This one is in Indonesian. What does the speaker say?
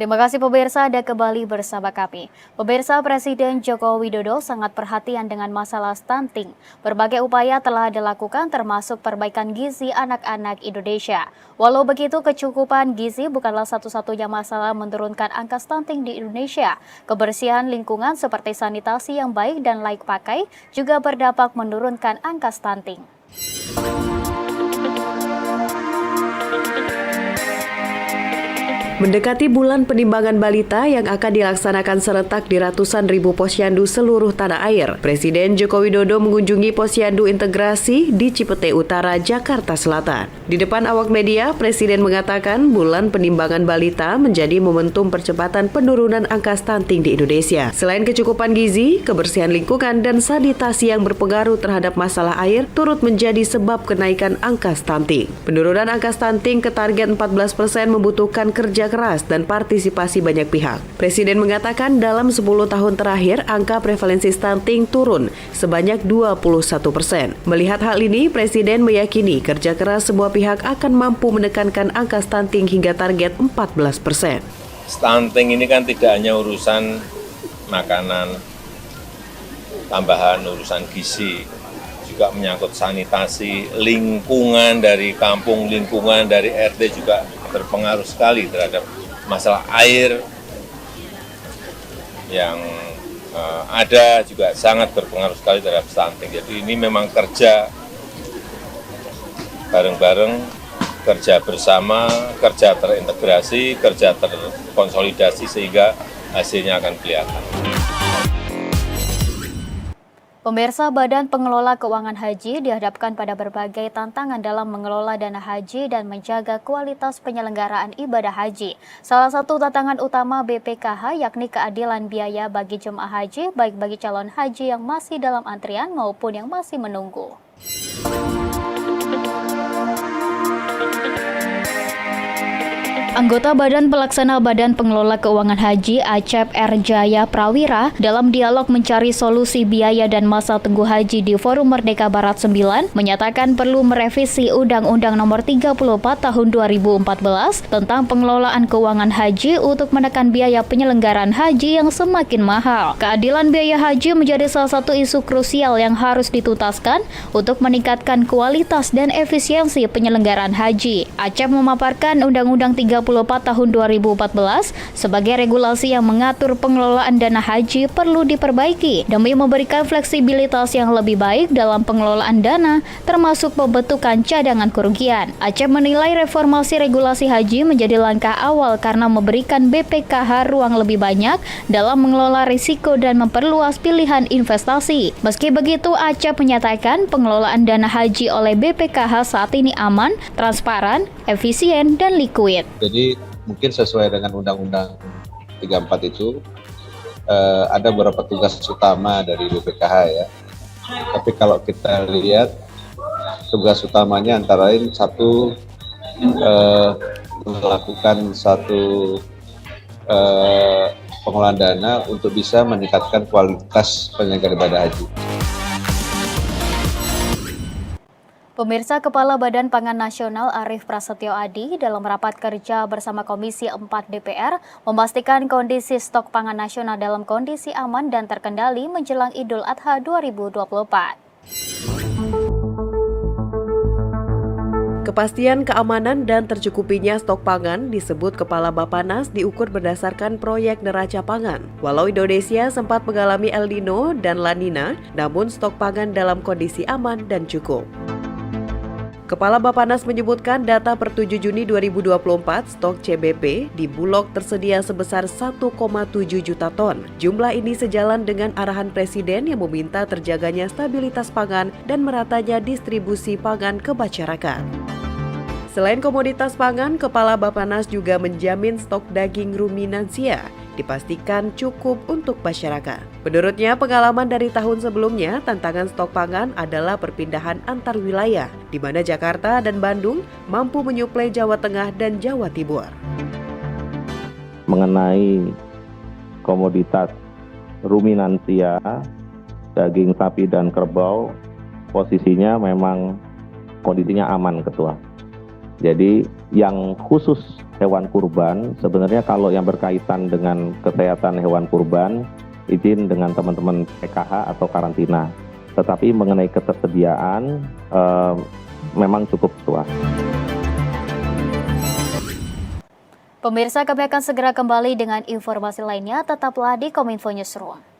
Terima kasih pemirsa, Anda kembali bersama kami. Pemirsa, Presiden Joko Widodo sangat perhatian dengan masalah stunting. Berbagai upaya telah dilakukan termasuk perbaikan gizi anak-anak Indonesia. Walau begitu, kecukupan gizi bukanlah satu-satunya masalah menurunkan angka stunting di Indonesia. Kebersihan lingkungan seperti sanitasi yang baik dan layak pakai juga berdampak menurunkan angka stunting. Mendekati bulan penimbangan balita yang akan dilaksanakan serentak di ratusan ribu posyandu seluruh tanah air, Presiden Joko Widodo mengunjungi posyandu integrasi di Cipete Utara, Jakarta Selatan. Di depan awak media, Presiden mengatakan bulan penimbangan balita menjadi momentum percepatan penurunan angka stunting di Indonesia. Selain kecukupan gizi, kebersihan lingkungan dan sanitasi yang berpengaruh terhadap masalah air turut menjadi sebab kenaikan angka stunting. Penurunan angka stunting ke target 14% membutuhkan kerja keras dan partisipasi banyak pihak. Presiden mengatakan dalam 10 tahun terakhir angka prevalensi stunting turun sebanyak 21%. Melihat hal ini, Presiden meyakini kerja keras semua pihak akan mampu menekankan angka stunting hingga target 14%. Stunting ini kan tidak hanya urusan makanan tambahan, urusan gizi, juga menyangkut sanitasi, lingkungan dari kampung, lingkungan dari RT juga berpengaruh sekali terhadap masalah air yang ada juga sangat berpengaruh sekali terhadap stunting. Jadi ini memang kerja bareng-bareng, kerja bersama, kerja terintegrasi, kerja terkonsolidasi sehingga hasilnya akan kelihatan. Pemirsa, Badan Pengelola Keuangan Haji dihadapkan pada berbagai tantangan dalam mengelola dana haji dan menjaga kualitas penyelenggaraan ibadah haji. Salah satu tantangan utama BPKH yakni keadilan biaya bagi jemaah haji, baik bagi calon haji yang masih dalam antrian maupun yang masih menunggu. Anggota Badan Pelaksana Badan Pengelola Keuangan Haji Acep R. Jaya Prawira dalam dialog mencari solusi biaya dan masa tunggu haji di Forum Merdeka Barat 9 menyatakan perlu merevisi Undang-Undang Nomor 34 Tahun 2014 tentang pengelolaan keuangan haji untuk menekan biaya penyelenggaraan haji yang semakin mahal. Keadilan biaya haji menjadi salah satu isu krusial yang harus dituntaskan untuk meningkatkan kualitas dan efisiensi penyelenggaraan haji. Acep memaparkan Undang-Undang 34 Tahun 2014 sebagai regulasi yang mengatur pengelolaan dana haji perlu diperbaiki demi memberikan fleksibilitas yang lebih baik dalam pengelolaan dana termasuk pembentukan cadangan kerugian. Acep menilai reformasi regulasi haji menjadi langkah awal karena memberikan BPKH ruang lebih banyak dalam mengelola risiko dan memperluas pilihan investasi. Meski begitu, Acep menyatakan pengelolaan dana haji oleh BPKH saat ini aman, transparan, efisien, dan liquid. Jadi mungkin sesuai dengan Undang-Undang 34 itu ada beberapa tugas utama dari BPKH ya. Tapi kalau kita lihat tugas utamanya antara lain satu melakukan satu pengelolaan dana untuk bisa meningkatkan kualitas penyelenggaraan ibadah haji. Pemirsa, Kepala Badan Pangan Nasional Arief Prasetyo Adi dalam rapat kerja bersama Komisi 4 DPR memastikan kondisi stok pangan nasional dalam kondisi aman dan terkendali menjelang Idul Adha 2024. Kepastian keamanan dan tercukupinya stok pangan disebut Kepala Bappenas diukur berdasarkan proyek neraca pangan. Walau Indonesia sempat mengalami El Nino dan La Nina, namun stok pangan dalam kondisi aman dan cukup. Kepala Bappenas menyebutkan data per 7 Juni 2024, stok CBP di Bulog tersedia sebesar 1,7 juta ton. Jumlah ini sejalan dengan arahan Presiden yang meminta terjaganya stabilitas pangan dan meratanya distribusi pangan ke masyarakat. Selain komoditas pangan, Kepala Bappenas juga menjamin stok daging ruminansia dipastikan cukup untuk masyarakat. Menurutnya, pengalaman dari tahun sebelumnya, tantangan stok pangan adalah perpindahan antar wilayah, di mana Jakarta dan Bandung mampu menyuplai Jawa Tengah dan Jawa Timur. Mengenai komoditas ruminansia, daging sapi dan kerbau, posisinya memang kondisinya aman, Ketua. Jadi yang khusus hewan kurban, sebenarnya kalau yang berkaitan dengan kesehatan hewan kurban, izin dengan teman-teman PKH atau karantina. Tetapi mengenai ketersediaan, memang cukup luas. Pemirsa, kami akan segera kembali dengan informasi lainnya. Tetaplah di Kominfo Newsroom.